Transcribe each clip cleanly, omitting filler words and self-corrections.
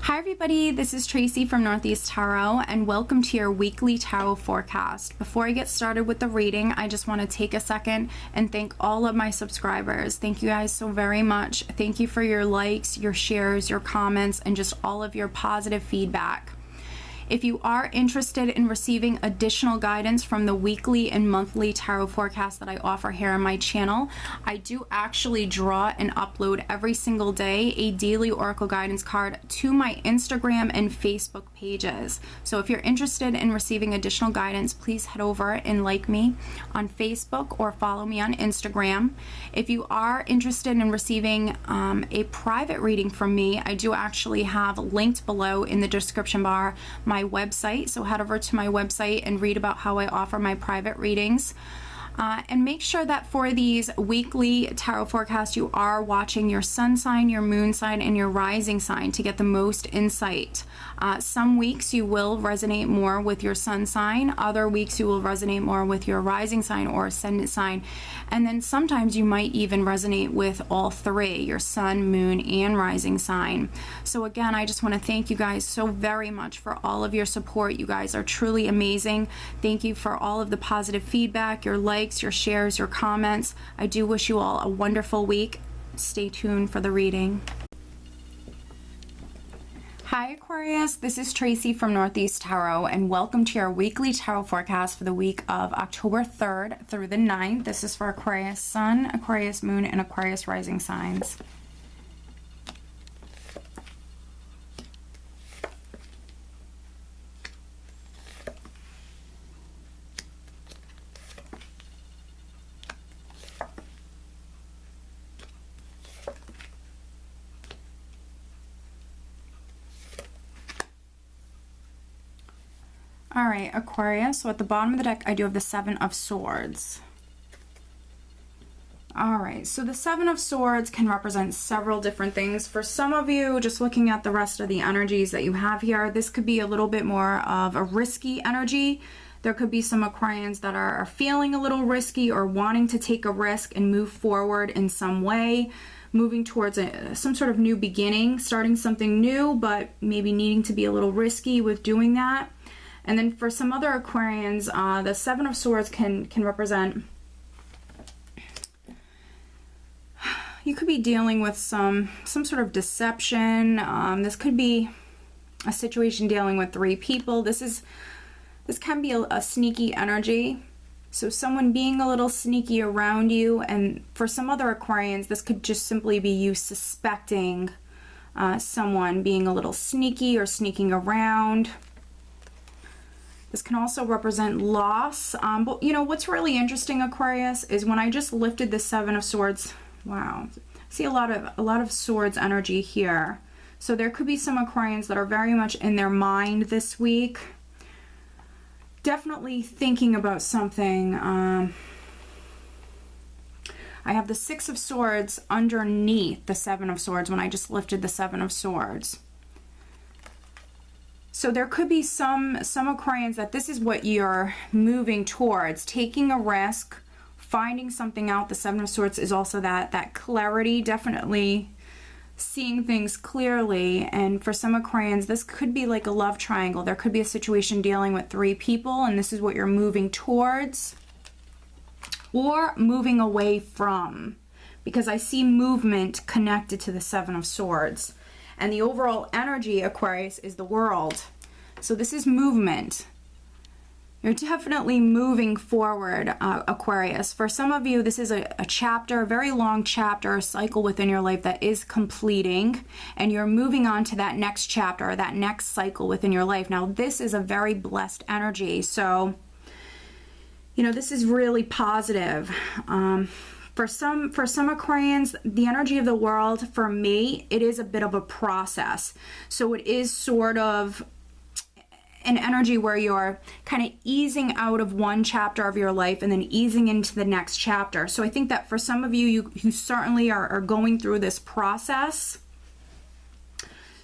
Hi everybody, this is Tracy from Northeast Tarot and welcome to your weekly tarot forecast. Before I get started with the reading, I just want to take a second and thank all of my subscribers. Thank you guys so very much. Thank you for your likes, your shares, your comments, and just all of your positive feedback. If you are interested in receiving additional guidance from the weekly and monthly tarot forecast that I offer here on my channel, I do actually draw and upload every single day a daily oracle guidance card to my Instagram and Facebook pages. So if you're interested in receiving additional guidance, please head over and like me on Facebook or follow me on Instagram. If you are interested in receiving a private reading from me, I do actually have linked below in the description bar my website, so head over to my website and read about how I offer my private readings. And make sure that for these weekly tarot forecasts you are watching your sun sign, your moon sign, and your rising sign to get the most insight. Some weeks you will resonate more with your sun sign, other weeks you will resonate more with your rising sign or ascendant sign, and then sometimes you might even resonate with all three, your sun, moon, and rising sign. So again, I just want to thank you guys so very much for all of your support. You guys are truly amazing. Thank you for all of the positive feedback, your likes, your shares, your comments. I do wish you all a wonderful week. Stay tuned for the reading. Hi Aquarius, this is Tracy from Northeast Tarot and welcome to your weekly tarot forecast for the week of October 3rd through the 9th. This is for Aquarius Sun, Aquarius Moon, and Aquarius Rising signs. All right, Aquarius, so at the bottom of the deck, I do have the Seven of Swords. All right, so the Seven of Swords can represent several different things. For some of you, just looking at the rest of the energies that you have here, this could be a little bit more of a risky energy. There could be some Aquarians that are feeling a little risky or wanting to take a risk and move forward in some way, moving towards some sort of new beginning, starting something new, but maybe needing to be a little risky with doing that. And then for some other Aquarians, the Seven of Swords can represent, you could be dealing with some sort of deception. This could be a situation dealing with three people. This can be a sneaky energy. So someone being a little sneaky around you, and for some other Aquarians, this could just simply be you suspecting someone being a little sneaky or sneaking around. This can also represent loss. But you know, what's really interesting, Aquarius, is when I just lifted the Seven of Swords, wow, I see a lot of swords energy here. So there could be some Aquarians that are very much in their mind this week. Definitely thinking about something. I have the Six of Swords underneath the Seven of Swords when I just lifted the Seven of Swords. So there could be some Aquarians that this is what you're moving towards, taking a risk, finding something out. The Seven of Swords is also that clarity, definitely seeing things clearly. And for some Aquarians, this could be like a love triangle. There could be a situation dealing with three people, and this is what you're moving towards or moving away from, because I see movement connected to the Seven of Swords. And the overall energy, Aquarius, is the World. So this is movement. You're definitely moving forward, Aquarius. For some of you, this is a chapter, a very long chapter, a cycle within your life that is completing, and you're moving on to that next chapter, or that next cycle within your life. Now, this is a very blessed energy. So, you know, this is really positive. For some Aquarians, the energy of the World, for me, it is a bit of a process. So it is sort of an energy where you're kind of easing out of one chapter of your life and then easing into the next chapter. So I think that for some of you, you certainly are going through this process.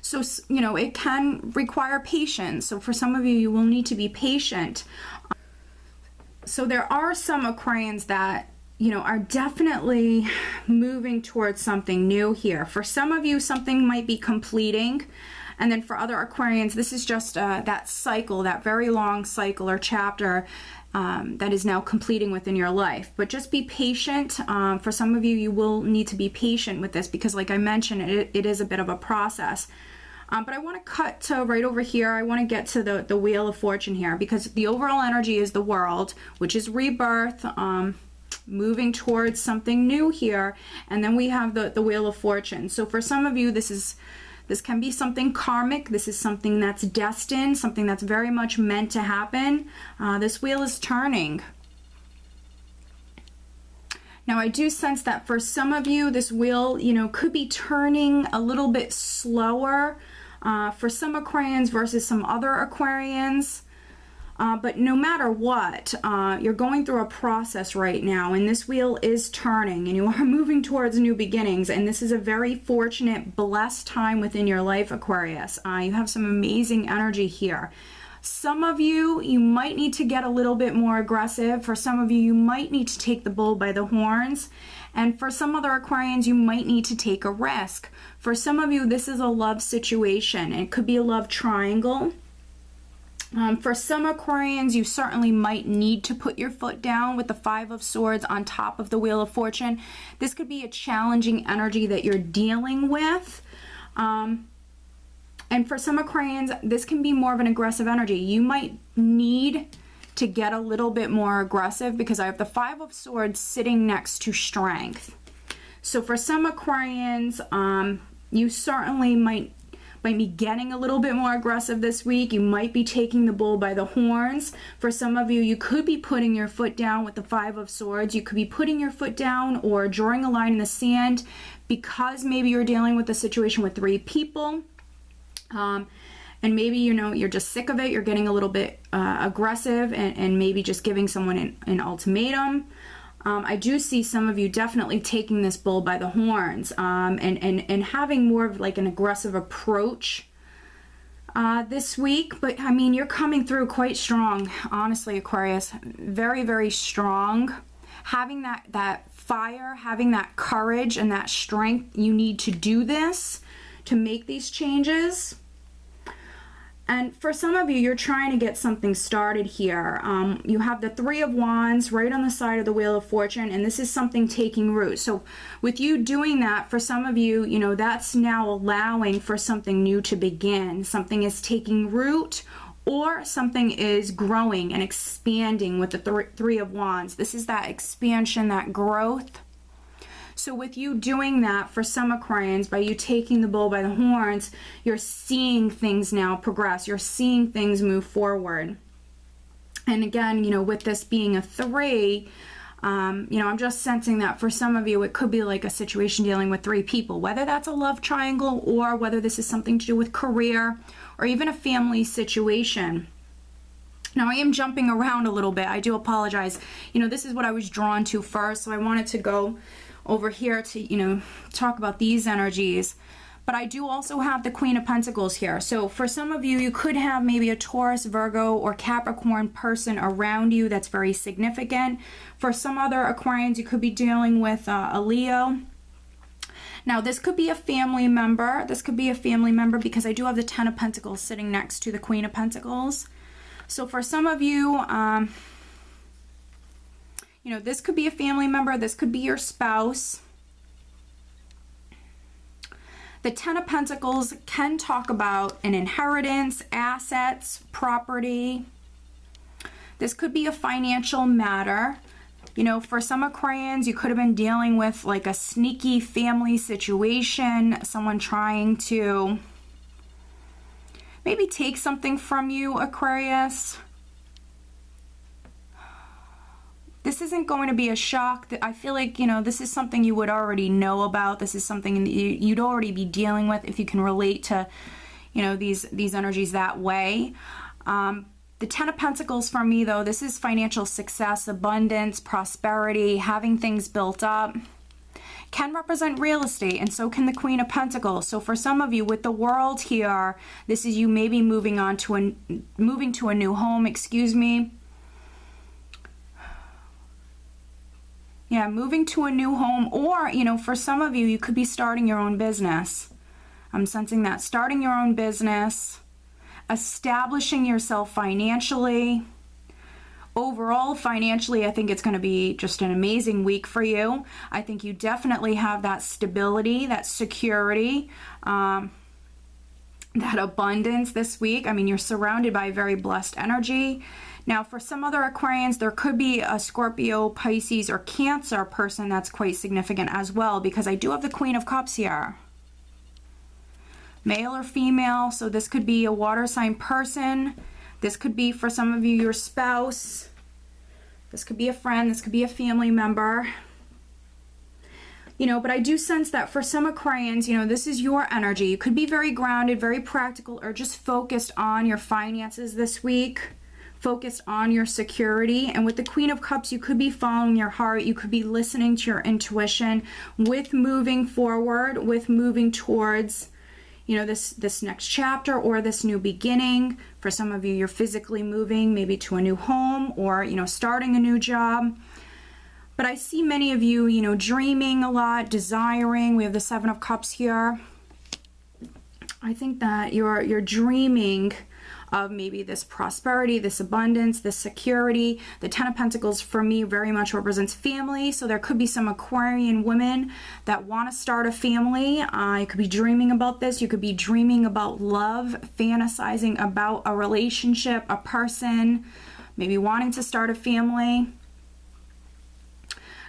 So, you know, it can require patience. So for some of you, you will need to be patient. So there are some Aquarians that, you know, are definitely moving towards something new here. For some of you, something might be completing, And then for other Aquarians, this is just that cycle, that very long cycle or chapter that is now completing within your life. But just be patient. For some of you, you will need to be patient with this because, like I mentioned, it is a bit of a process. But I want to cut to right over here. I want to get to the Wheel of Fortune here because the overall energy is the World, which is rebirth, moving towards something new here. And then we have the Wheel of Fortune. So for some of you, this can be something karmic. This is something that's destined, something that's very much meant to happen. This wheel is turning. Now, I do sense that for some of you, this wheel, could be turning a little bit slower for some Aquarians versus some other Aquarians. But no matter what, you're going through a process right now, and this wheel is turning, and you are moving towards new beginnings, and this is a very fortunate, blessed time within your life, Aquarius. You have some amazing energy here. Some of you, you might need to get a little bit more aggressive. For some of you, you might need to take the bull by the horns. And for some other Aquarians, you might need to take a risk. For some of you, this is a love situation. It could be a love triangle. For some Aquarians, you certainly might need to put your foot down with the Five of Swords on top of the Wheel of Fortune. This could be a challenging energy that you're dealing with. And for some Aquarians, this can be more of an aggressive energy. You might need to get a little bit more aggressive because I have the Five of Swords sitting next to strength. So for some Aquarians, you certainly might be getting a little bit more aggressive this week. You might be taking the bull by the horns. For some of you, you could be putting your foot down with the Five of Swords. You could be putting your foot down or drawing a line in the sand because maybe you're dealing with a situation with 3 people. And maybe, you're just sick of it. You're getting a little bit aggressive and maybe just giving someone an ultimatum. I do see some of you definitely taking this bull by the horns and having more of like an aggressive approach this week. But I mean, you're coming through quite strong, honestly, Aquarius. Very, very strong. Having that fire, having that courage and that strength, you need to do this, to make these changes. And for some of you, you're trying to get something started here. You have the Three of Wands right on the side of the Wheel of Fortune, and this is something taking root. So with you doing that, for some of you, that's now allowing for something new to begin. Something is taking root, or something is growing and expanding with the Three of Wands. This is that expansion, that growth. So with you doing that, for some Aquarians, by you taking the bull by the horns, you're seeing things now progress. You're seeing things move forward. And again, with this being a 3, I'm just sensing that for some of you, it could be like a situation dealing with 3 people, whether that's a love triangle or whether this is something to do with career or even a family situation. Now, I am jumping around a little bit. I do apologize. This is what I was drawn to first, so I wanted to go over here to, talk about these energies. But I do also have the Queen of Pentacles here. So for some of you, you could have maybe a Taurus, Virgo, or Capricorn person around you that's very significant. For some other Aquarians, you could be dealing with a Leo. Now, this could be a family member. This could be a family member because I do have the Ten of Pentacles sitting next to the Queen of Pentacles. So for some of you, this could be a family member. This could be your spouse. The Ten of Pentacles can talk about an inheritance, assets, property. This could be a financial matter. For some Aquarians, you could have been dealing with like a sneaky family situation, someone trying to maybe take something from you, Aquarius. This isn't going to be a shock. I feel like, this is something you would already know about. This is something that you'd already be dealing with if you can relate to, these energies that way. The Ten of Pentacles for me, though, this is financial success, abundance, prosperity, having things built up. Can represent real estate, and so can the Queen of Pentacles. So for some of you with the World here, this is you maybe moving to a new home, Yeah, moving to a new home, or, for some of you, you could be starting your own business. I'm sensing that starting your own business, establishing yourself financially. Overall, financially, I think it's going to be just an amazing week for you. I think you definitely have that stability, that security, that abundance this week. I mean, you're surrounded by very blessed energy. Now, for some other Aquarians, there could be a Scorpio, Pisces, or Cancer person that's quite significant as well, because I do have the Queen of Cups here. Male or female, so this could be a water sign person. This could be, for some of you, your spouse. This could be a friend. This could be a family member. You know, but I do sense that for some Aquarians, you know, this is your energy. You could be very grounded, very practical, or just focused on your finances this week, focused on your security. And with the Queen of Cups, you could be following your heart. You could be listening to your intuition with moving forward, with moving towards, you know, this next chapter or this new beginning. For some of you, you're physically moving maybe to a new home or, you know, starting a new job. But I see many of you, you know, dreaming a lot, desiring. We have the Seven of Cups here. I think that you're dreaming of maybe this prosperity, this abundance, this security. The Ten of Pentacles for me very much represents family. So there could be some Aquarian women that want to start a family. You could be dreaming about this. You could be dreaming about love, fantasizing about a relationship, a person, maybe wanting to start a family.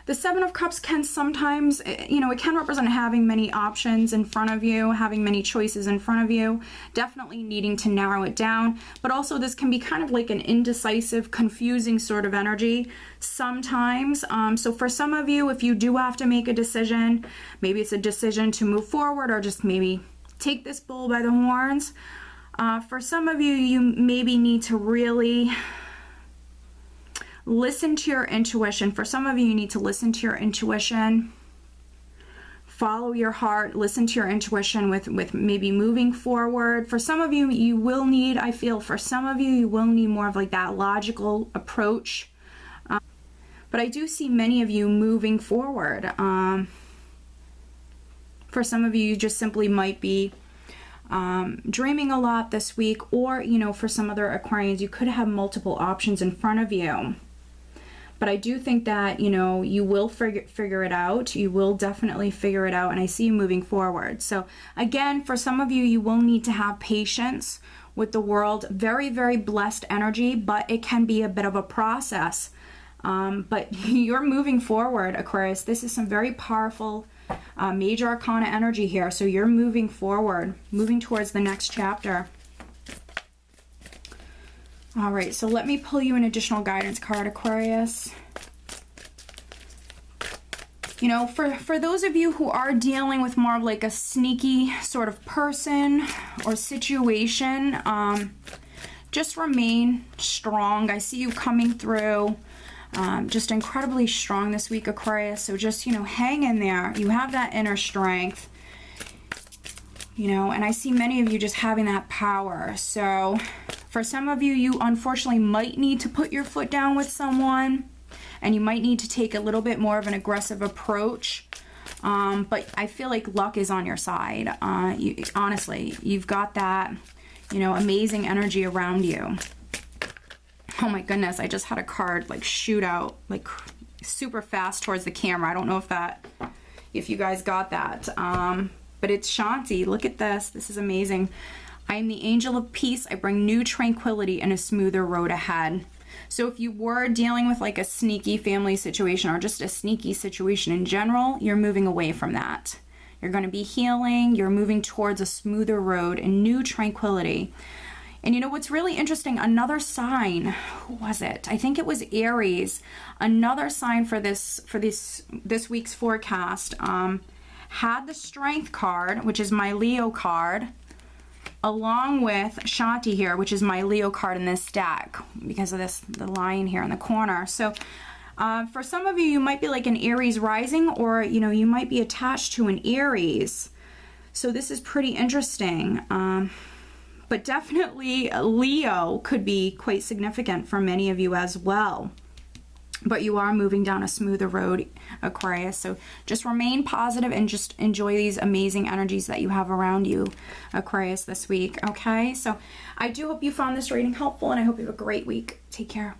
The Seven of Cups can sometimes, you know, it can represent having many options in front of you, having many choices in front of you, definitely needing to narrow it down. But also this can be kind of like an indecisive, confusing sort of energy sometimes. So for some of you, if you do have to make a decision, maybe it's a decision to move forward or just maybe take this bull by the horns. For some of you, you maybe need to really listen to your intuition. For some of you, you need to listen to your intuition, follow your heart, listen to your intuition with maybe moving forward. For some of you, you will need, I feel for some of you, you will need more of like that logical approach. But I do see many of you moving forward. For some of you, you just simply might be dreaming a lot this week, or, you know, for some other Aquarians, you could have multiple options in front of you. But I do think that, you know, you will figure it out. You will definitely figure it out, and I see you moving forward. So again, for some of you, you will need to have patience with the world. Very, very blessed energy, but it can be a bit of a process. But you're moving forward, Aquarius. This is some very powerful major arcana energy here. So you're moving forward, moving towards the next chapter. All right, so let me pull you an additional guidance card, Aquarius. You know, for those of you who are dealing with more of like a sneaky sort of person or situation, just remain strong. I see you coming through. Just incredibly strong this week, Aquarius. So just, you know, hang in there. You have that inner strength, you know, and I see many of you just having that power. So for some of you, you unfortunately might need to put your foot down with someone, and you might need to take a little bit more of an aggressive approach. But I feel like luck is on your side. Honestly, you've got that, you know, amazing energy around you. Oh my goodness, I just had a card like shoot out like super fast towards the camera. I don't know if you guys got that. But it's Shanti. Look at this. This is amazing. I am the angel of peace. I bring new tranquility and a smoother road ahead. So if you were dealing with like a sneaky family situation or just a sneaky situation in general, you're moving away from that. You're going to be healing. You're moving towards a smoother road and new tranquility. And you know what's really interesting, another sign, who was it? I think it was Aries. Another sign for this week's forecast had the Strength card, which is my Leo card, along with Shanti here, which is my Leo card in this deck, because of the lion here in the corner. So for some of you, you might be like an Aries rising, or, you know, you might be attached to an Aries. So this is pretty interesting. But definitely Leo could be quite significant for many of you as well. but you are moving down a smoother road, Aquarius. So just remain positive and just enjoy these amazing energies that you have around you, Aquarius, this week. Okay, so I do hope you found this reading helpful, and I hope you have a great week. Take care.